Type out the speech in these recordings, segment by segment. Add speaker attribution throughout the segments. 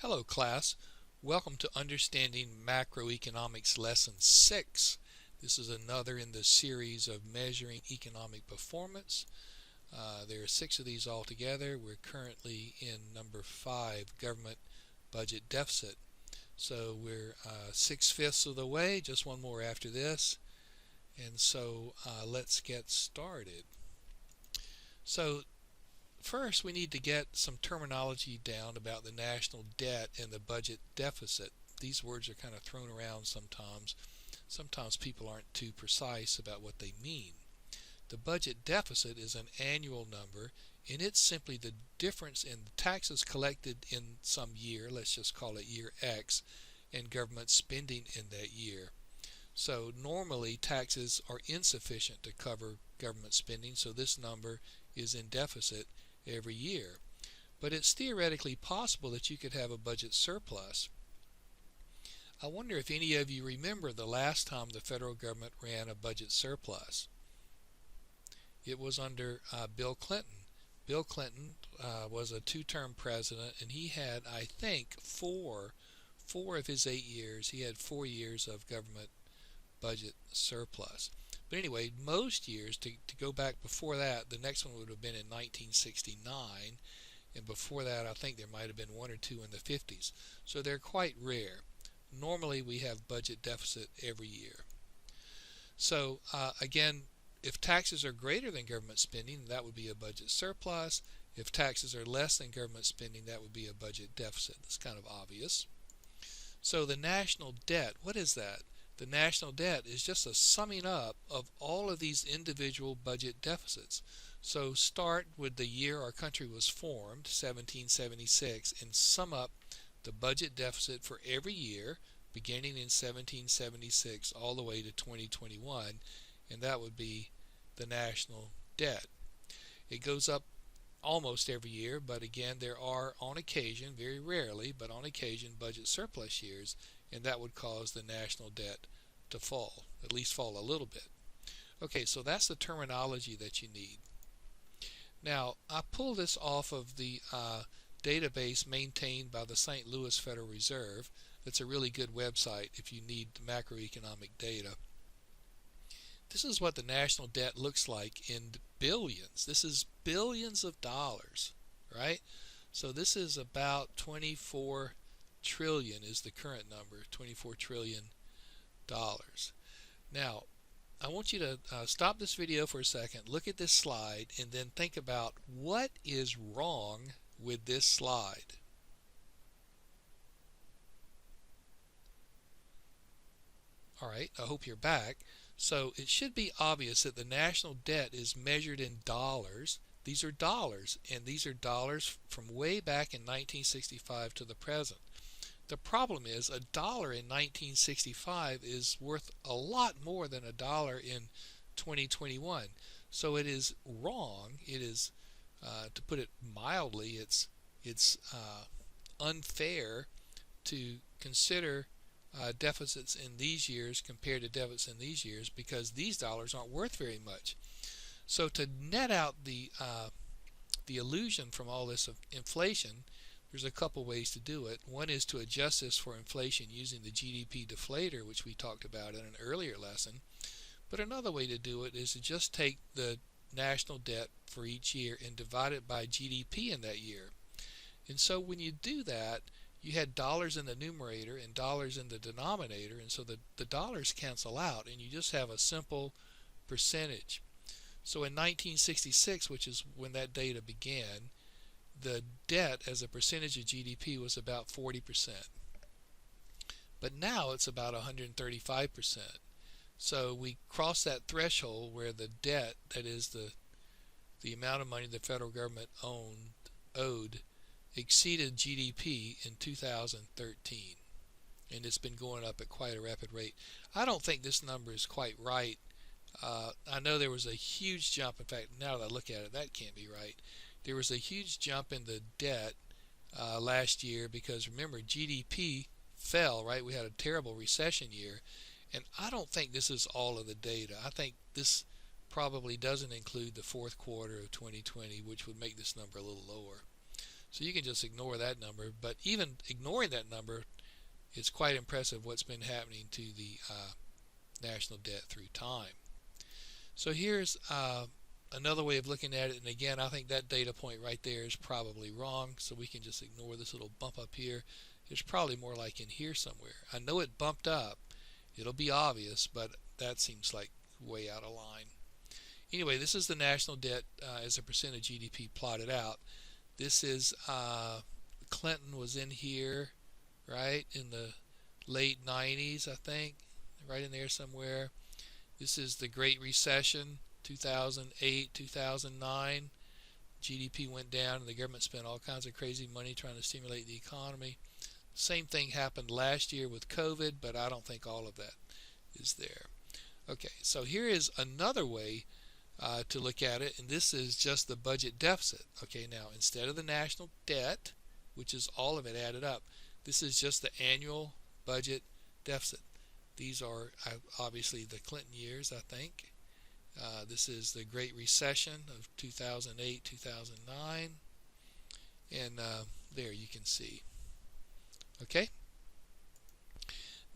Speaker 1: Hello class, welcome to Understanding Macroeconomics Lesson 6. This is another in the series of measuring economic performance. There are 6 of these altogether. We're currently in number 5, government budget deficit. So we're 6/5 of the way, just one more after this. And so let's get started. So first, we need to get some terminology down about the national debt and the budget deficit. These words are kind of thrown around sometimes. Sometimes people aren't too precise about what they mean. The budget deficit is an annual number, and it's simply the difference in the taxes collected in some year, let's just call it year X, and government spending in that year. So normally taxes are insufficient to cover government spending, so this number is in deficit every year. But it's theoretically possible that you could have a budget surplus. I wonder if any of you remember the last time the federal government ran a budget surplus. It was under Bill Clinton. Bill Clinton was a 2-term president, and he had, I think, four of his 8 years, he had 4 years of government budget surplus. But anyway, most years, to go back before that, the next one would have been in 1969, and before that I think there might have been 1 or 2 in the 50s. So they're quite rare. Normally we have budget deficit every year. So again, if taxes are greater than government spending, that would be a budget surplus. If taxes are less than government spending, that would be a budget deficit. That's kind of obvious. So the national debt, what is that? The national debt is just a summing up of all of these individual budget deficits. So start with the year our country was formed, 1776, and sum up the budget deficit for every year beginning in 1776 all the way to 2021, and that would be the national debt. It goes up almost every year, but again there are on occasion, very rarely, but on occasion budget surplus years, and that would cause the national debt to fall, at least fall a little bit. Okay, so that's the terminology that you need. Now, I pulled this off of the database maintained by the St. Louis Federal Reserve. That's a really good website if you need macroeconomic data. This is what the national debt looks like in billions. This is billions of dollars, right? So this is about 24 trillion is the current number, 24 trillion dollars. Now, I want you to stop this video for a second, look at this slide, and then think about what is wrong with this slide. Alright, I hope you're back. So it should be obvious that the national debt is measured in dollars. These are dollars, and these are dollars from way back in 1965 to the present. The problem is $1 in 1965 is worth a lot more than $1 in 2021. So it is wrong. It is, to put it mildly, it's unfair to consider deficits in these years compared to deficits in these years, because these dollars aren't worth very much. So to net out the illusion from all this of inflation, there's a couple ways to do it. One is to adjust this for inflation using the GDP deflator, which we talked about in an earlier lesson. But another way to do it is to just take the national debt for each year and divide it by GDP in that year. And so when you do that, you had dollars in the numerator and dollars in the denominator, and so the dollars cancel out, and you just have a simple percentage. So in 1966, which is when that data began, the debt as a percentage of GDP was about 40%. But now it's about 135%. So we crossed that threshold where the debt, that is the amount of money the federal government owed, exceeded GDP in 2013. And it's been going up at quite a rapid rate. I don't think this number is quite right. I know there was a huge jump. In fact, now that I look at it, that can't be right. There was a huge jump in the debt last year because, remember, GDP fell, right? We had a terrible recession year. And I don't think this is all of the data. I think this probably doesn't include the fourth quarter of 2020, which would make this number a little lower. So you can just ignore that number. But even ignoring that number, it's quite impressive what's been happening to the national debt through time. So here's another way of looking at it. And again, I think that data point right there is probably wrong. So we can just ignore this little bump up here. It's probably more like in here somewhere. I know it bumped up. It'll be obvious, but that seems like way out of line. Anyway, this is the national debt as a percent of GDP plotted out. This is Clinton was in here, right, in the late 90s, I think, right in there somewhere. This is the Great Recession, 2008, 2009. GDP went down and the government spent all kinds of crazy money trying to stimulate the economy. Same thing happened last year with COVID, but I don't think all of that is there. Okay, so here is another way to look at it, and this is just the budget deficit. Okay, now instead of the national debt, which is all of it added up, this is just the annual budget deficit. These are obviously the Clinton years, I think. This is the Great Recession of 2008, 2009, and there you can see. Okay?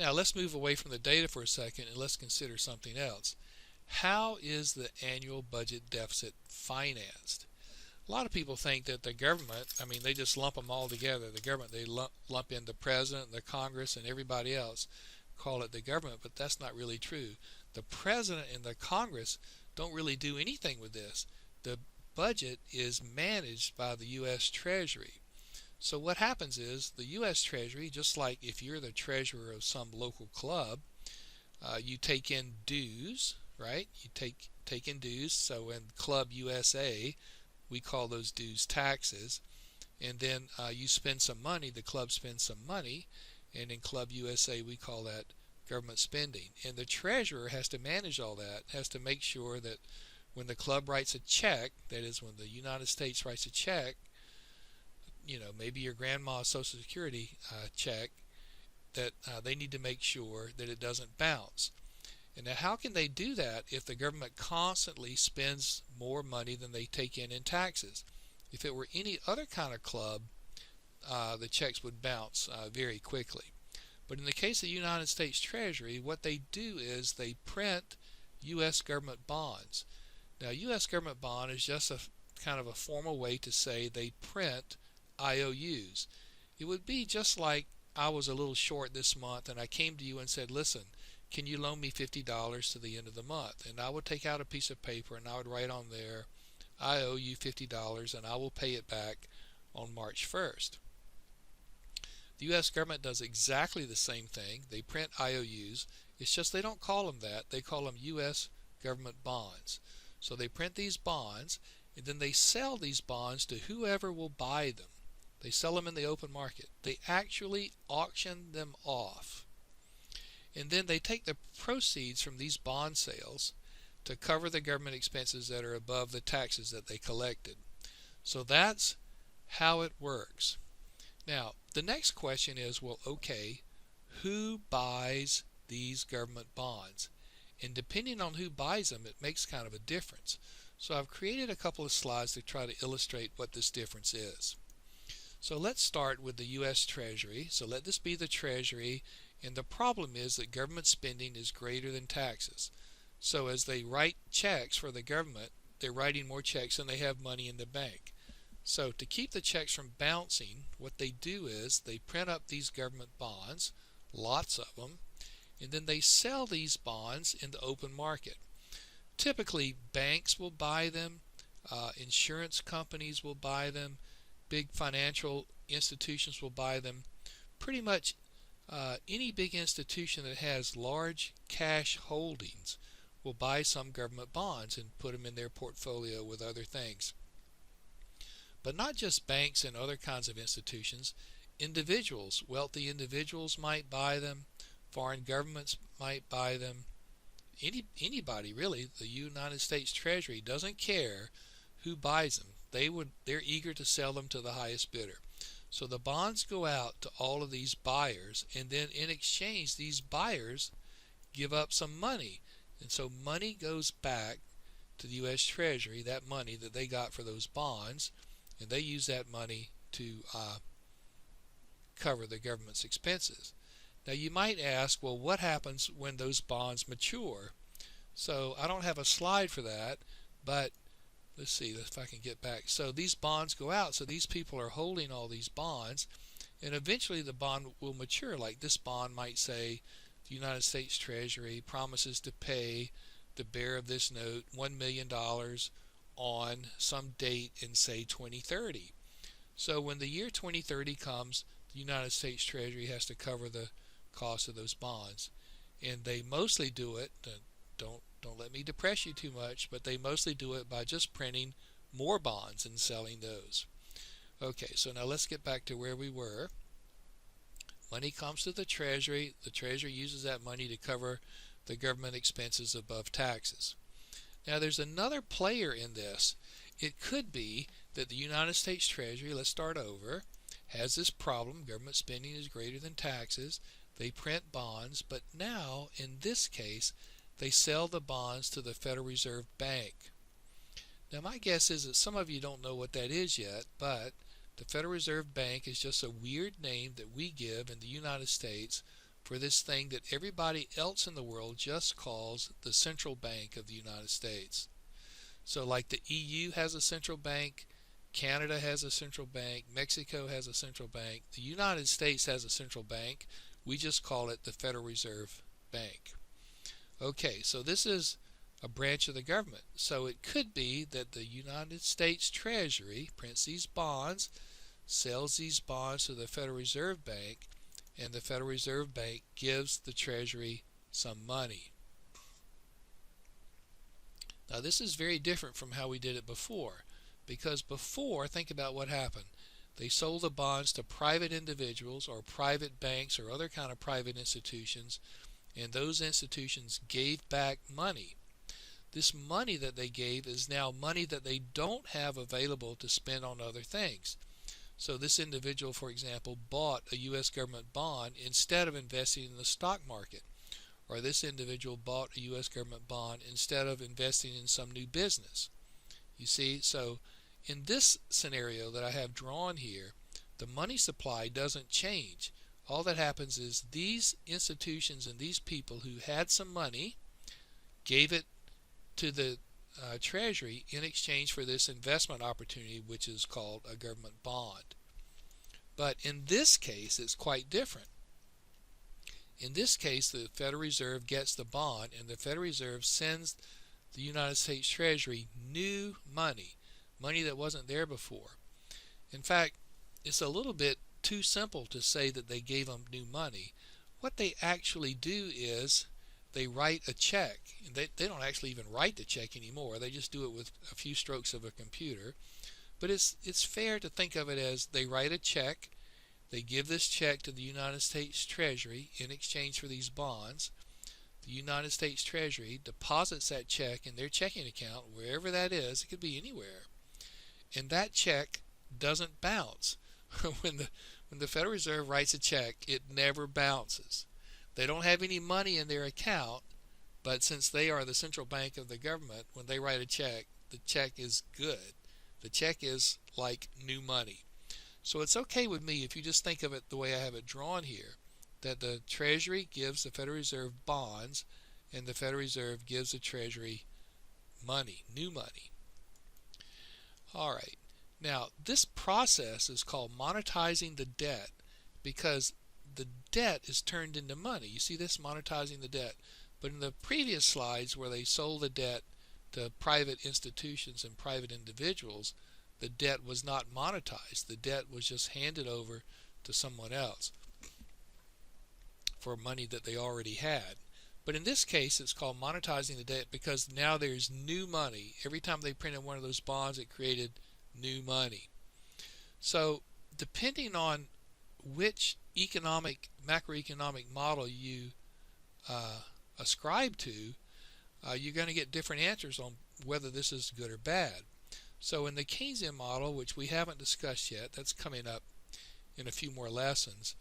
Speaker 1: Now let's move away from the data for a second and let's consider something else. How is the annual budget deficit financed? A lot of people think that the government, they just lump them all together. The government, they lump in the president, the Congress, and everybody else, call it the government, but that's not really true. The president and the Congress don't really do anything with this. The budget is managed by the U.S. Treasury. So what happens is the U.S. Treasury, just like if you're the treasurer of some local club, you take in dues, right? You take in dues. So in Club USA, we call those dues taxes. And then you spend some money, the club spends some money, and in Club USA we call that government spending. And the treasurer has to manage all that, has to make sure that when the club writes a check, that is when the United States writes a check, maybe your grandma's Social Security check, that they need to make sure that it doesn't bounce. And now how can they do that if the government constantly spends more money than they take in taxes? If it were any other kind of club, the checks would bounce very quickly. But in the case of the United States Treasury, what they do is they print U.S. government bonds. Now, U.S. government bond is just a kind of a formal way to say they print IOUs. It would be just like I was a little short this month and I came to you and said, listen, can you loan me $50 to the end of the month? And I would take out a piece of paper and I would write on there, I owe you $50 and I will pay it back on March 1st. The U.S. government does exactly the same thing. They print IOUs. It's just they don't call them that. They call them U.S. government bonds. So they print these bonds and then they sell these bonds to whoever will buy them. They sell them in the open market. They actually auction them off. And then they take the proceeds from these bond sales to cover the government expenses that are above the taxes that they collected. So that's how it works. Now, the next question is, well, okay, who buys these government bonds? And depending on who buys them, it makes kind of a difference. So I've created a couple of slides to try to illustrate what this difference is. So let's start with the U.S. Treasury. So let this be the Treasury, and the problem is that government spending is greater than taxes. So as they write checks for the government, they're writing more checks than they have money in the bank. So to keep the checks from bouncing, what they do is they print up these government bonds, lots of them, and then they sell these bonds in the open market. Typically, banks will buy them, insurance companies will buy them, big financial institutions will buy them. Pretty much any big institution that has large cash holdings will buy some government bonds and put them in their portfolio with other things. But not just banks and other kinds of institutions. Individuals, wealthy individuals might buy them. Foreign governments might buy them. Anybody really. The United States Treasury doesn't care who buys them. They're eager to sell them to the highest bidder. So the bonds go out to all of these buyers, and then in exchange these buyers give up some money. And so money goes back to the U.S. Treasury, that money that they got for those bonds, and they use that money cover the government's expenses. Now you might ask, well, what happens when those bonds mature? So I don't have a slide for that, but let's see if I can get back. So these bonds go out, so these people are holding all these bonds, and eventually the bond will mature. Like this bond might say, the United States Treasury promises to pay the bearer of this note $1 million on some date in, say, 2030. So when the year 2030 comes, the United States Treasury has to cover the cost of those bonds. And they mostly do it, don't let me depress you too much, but they mostly do it by just printing more bonds and selling those. Okay, so now let's get back to where we were. Money comes to the Treasury. The Treasury uses that money to cover the government expenses above taxes. Now there's another player in this. It could be that the United States Treasury, let's start over, has this problem. Government spending is greater than taxes. They print bonds, but now in this case they sell the bonds to the Federal Reserve Bank. Now my guess is that some of you don't know what that is yet, but the Federal Reserve Bank is just a weird name that we give in the United States for this thing that everybody else in the world just calls the central bank of the United States. So like the EU has a central bank, Canada has a central bank, Mexico has a central bank, the United States has a central bank. We just call it the Federal Reserve Bank. Okay, so this is a branch of the government. So it could be that the United States Treasury prints these bonds, sells these bonds to the Federal Reserve Bank, and the Federal Reserve Bank gives the Treasury some money. Now this is very different from how we did it before, because before, think about what happened. They sold the bonds to private individuals or private banks or other kind of private institutions, and those institutions gave back money. This money that they gave is now money that they don't have available to spend on other things. So this individual, for example, bought a U.S. government bond instead of investing in the stock market. Or this individual bought a U.S. government bond instead of investing in some new business. You see, so in this scenario that I have drawn here, the money supply doesn't change. All that happens is these institutions and these people who had some money gave it to the Treasury in exchange for this investment opportunity, which is called a government bond. But in this case, it's quite different. In this case, the Federal Reserve gets the bond, and the Federal Reserve sends the United States Treasury new money, money that wasn't there before. In fact, it's a little bit too simple to say that they gave them new money. What they actually do is they write a check. They don't actually even write the check anymore. They just do it with a few strokes of a computer. But it's fair to think of it as they write a check. They give this check to the United States Treasury in exchange for these bonds. The United States Treasury deposits that check in their checking account, wherever that is. It could be anywhere. And that check doesn't bounce. When the Federal Reserve writes a check, it never bounces. They don't have any money in their account, but since they are the central bank of the government, when they write a check, the check is good. The check is like new money. So it's okay with me if you just think of it the way I have it drawn here, that the Treasury gives the Federal Reserve bonds, and the Federal Reserve gives the Treasury money, new money. All right. Now, this process is called monetizing the debt because the debt is turned into money. You see this, monetizing the debt. But in the previous slides where they sold the debt to private institutions and private individuals, the debt was not monetized. The debt was just handed over to someone else for money that they already had. But in this case, it's called monetizing the debt because now there's new money. Every time they printed one of those bonds, it created new money. So depending on which macroeconomic model you ascribe to, you're going to get different answers on whether this is good or bad. So in the Keynesian model, which we haven't discussed yet, that's coming up in a few more lessons,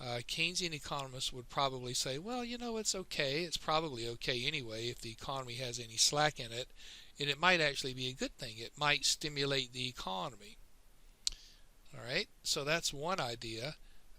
Speaker 1: Keynesian economists would probably say, well, you know, it's okay. It's probably okay anyway if the economy has any slack in it, and it might actually be a good thing. It might stimulate the economy. All right, so that's one idea.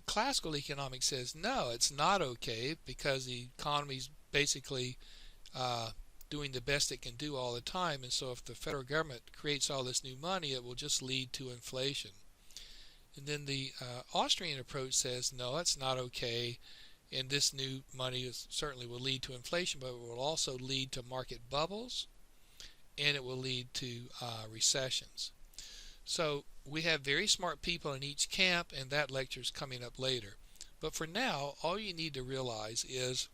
Speaker 1: Classical economics says no, it's not okay because the economy's basically uh, doing the best it can do all the time, and so if the federal government creates all this new money, it will just lead to inflation. And then the Austrian approach says no, it's not okay, and this new money certainly will lead to inflation, but it will also lead to market bubbles, and it will lead to recessions. So we have very smart people in each camp, and that lecture is coming up later. But for now, all you need to realize is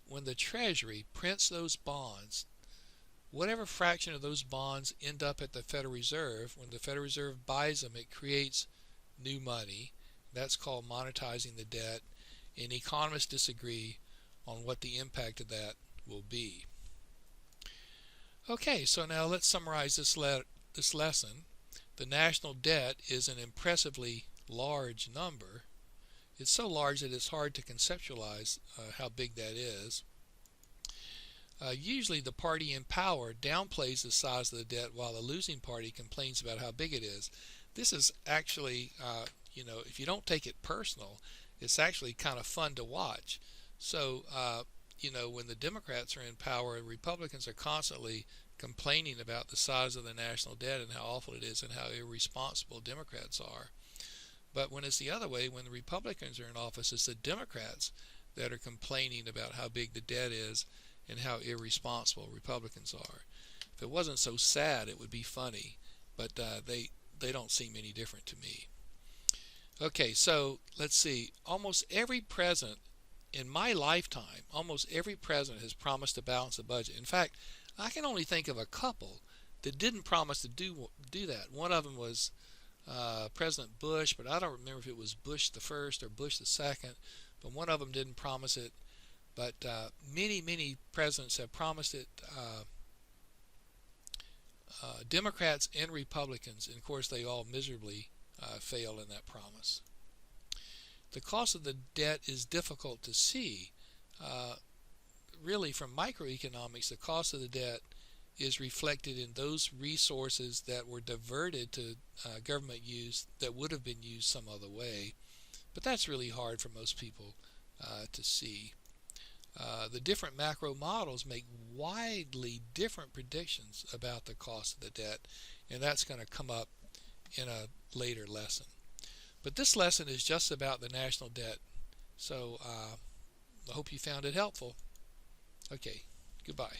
Speaker 1: when the Treasury prints those bonds, whatever fraction of those bonds end up at the Federal Reserve, when the Federal Reserve buys them, it creates new money. That's called monetizing the debt, and economists disagree on what the impact of that will be. Okay, so now let's summarize this lesson. The national debt is an impressively large number. It's so large that it's hard to conceptualize how big that is. Usually the party in power downplays the size of the debt while the losing party complains about how big it is. This is actually, if you don't take it personal, it's actually kind of fun to watch. So, when the Democrats are in power, Republicans are constantly complaining about the size of the national debt and how awful it is and how irresponsible Democrats are. But when it's the other way, when the Republicans are in office, it's the Democrats that are complaining about how big the debt is and how irresponsible Republicans are. If it wasn't so sad, it would be funny, but they don't seem any different to me. Okay, so let's see. Almost every president in my lifetime, almost every president has promised to balance the budget. In fact, I can only think of a couple that didn't promise to do that. One of them was President Bush, but I don't remember if it was Bush the first or Bush the second, but one of them didn't promise it. But many presidents have promised it, Democrats and Republicans, and of course they all miserably fail in that promise. The cost of the debt is difficult to see. Really, from microeconomics, the cost of the debt is reflected in those resources that were diverted to government use that would have been used some other way. But that's really hard for most people to see. The different macro models make widely different predictions about the cost of the debt, and that's going to come up in a later lesson. But this lesson is just about the national debt, so I hope you found it helpful. Okay, goodbye.